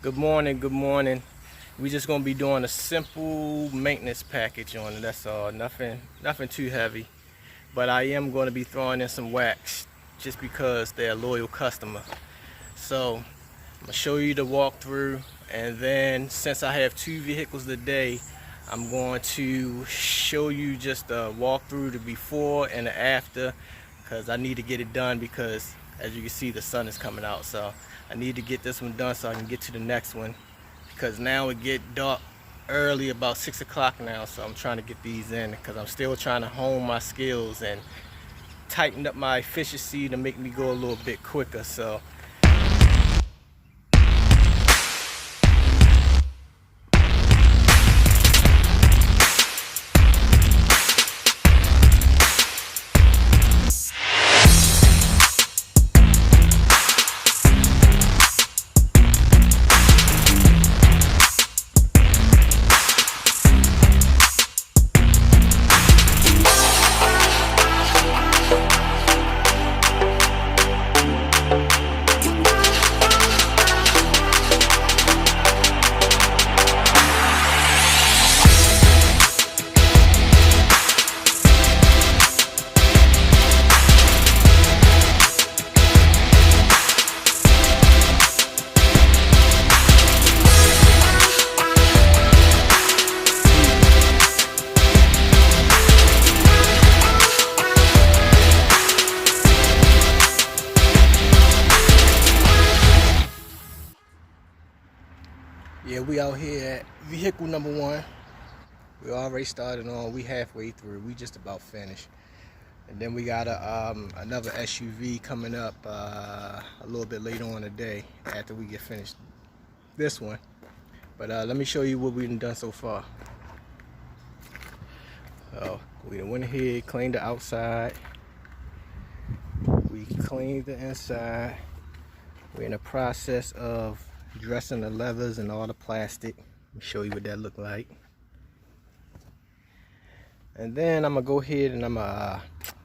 Good morning, good morning. We just gonna be doing a simple maintenance package on it, that's all. Nothing too heavy. But I am gonna be throwing in some wax just because they're a loyal customer. So I'm gonna show you the walkthrough, and then since I have two vehicles today, I'm going to show you just the walkthrough, the before and the after, because I need to get it done because as you can see the sun is coming out. So I need to get this one done so I can get to the next one, because now it get dark early, about 6 o'clock now. So I'm trying to get these in because I'm still trying to hone my skills and tighten up my efficiency to make me go a little bit quicker. So yeah, we out here at vehicle number one. We already started on, we halfway through, we just about finished. And then we got another SUV coming up a little bit later on today after we get finished this one. But let me show you what we've done so far. We done went ahead, cleaned the outside. We cleaned the inside. We're in the process of dressing the leathers and all the plastic. Let me show you what that look like. And then I'm gonna go ahead and I'm gonna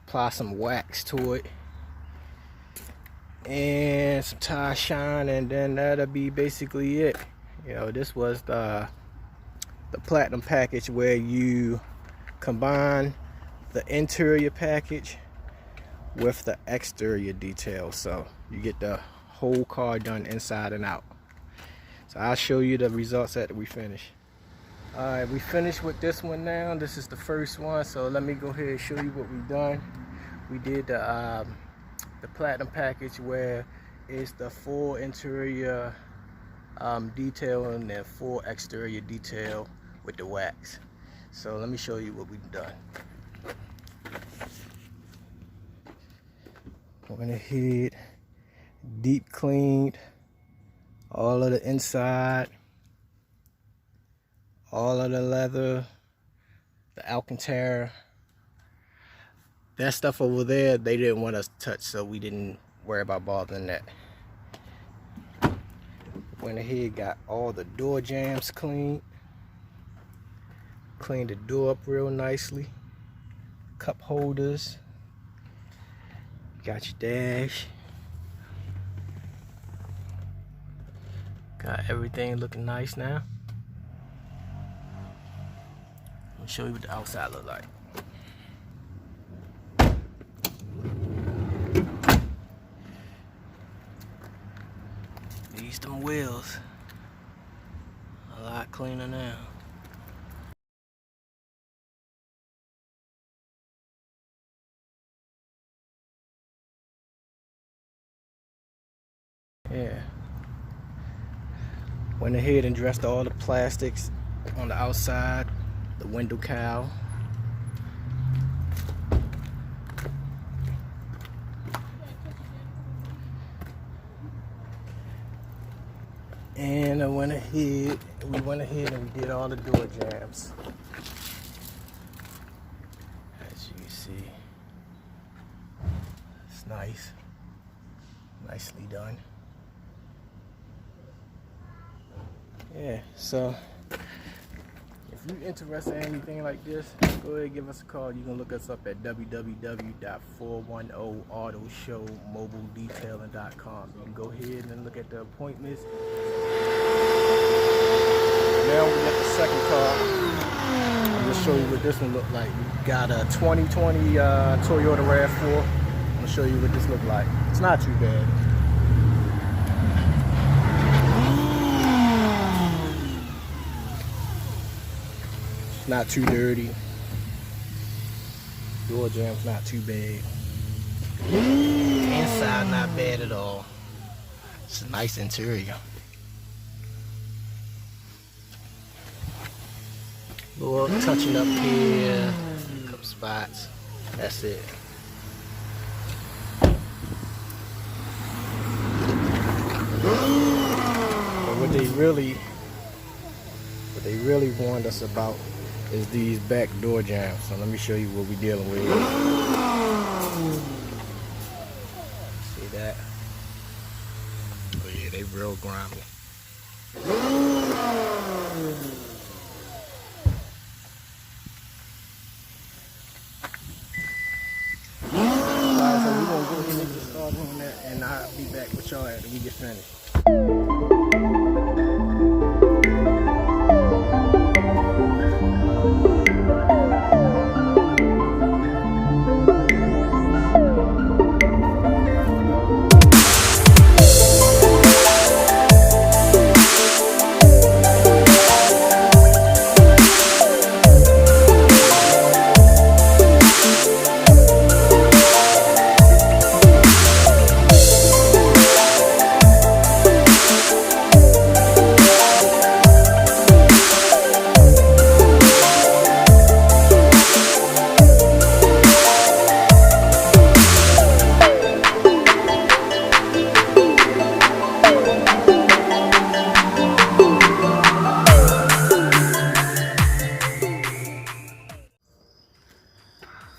apply some wax to it and some tire shine, and then that'll be basically it. You know, this was the platinum package where you combine the interior package with the exterior detail, so you get the whole car done inside and out. So I'll show you the results after we finish. Alright, we finished with this one now. This is the first one, so let me go ahead and show you what we've done. We did the platinum package where it's the full interior detail and then full exterior detail with the wax. So let me show you what we've done. Went ahead, deep cleaned all of the inside, all of the leather, the Alcantara. That stuff over there, they didn't want us to touch, so we didn't worry about bothering that. Went ahead, got all the door jambs cleaned. Cleaned the door up real nicely. Cup holders. Got your dash. Got everything looking nice now. Let me show you what the outside look like. These them wheels. A lot cleaner now. Yeah. Went ahead and dressed all the plastics on the outside, the window cowl. And we went ahead and we did all the door jambs. As you can see, it's nice. Nicely done. Yeah, so if you're interested in anything like this, go ahead and give us a call. You can look us up at www.410autoshowmobiledetailing.com. You can go ahead and look at the appointments. Now we got the second car. I'm gonna show you what this one look like. We got a 2020 Toyota RAV4. I'm gonna show you what this look like. It's not too bad. It's not too dirty. Door jam's not too bad. Inside not bad at all. It's a nice interior. Little touching up here, a couple spots. That's it. But what they really warned us about is these back door jams. So let me show you what we're dealing with. See that? Oh yeah, they real grimy. Alright, so we're gonna go ahead and just start doing that, and I'll be back with y'all after we get finished.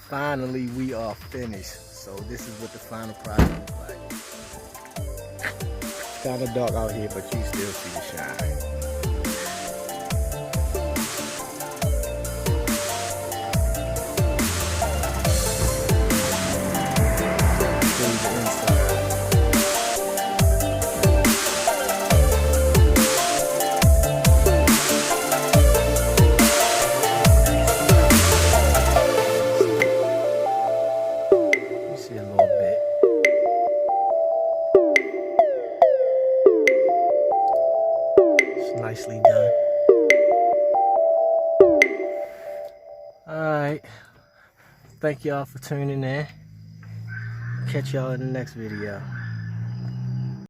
Finally, we are finished. So this is what the final product looks like. It's kind of dark out here, but you still see the shine. Here's the inside. See a little bit. It's nicely done. Alright. Thank y'all for tuning in. Catch y'all in the next video.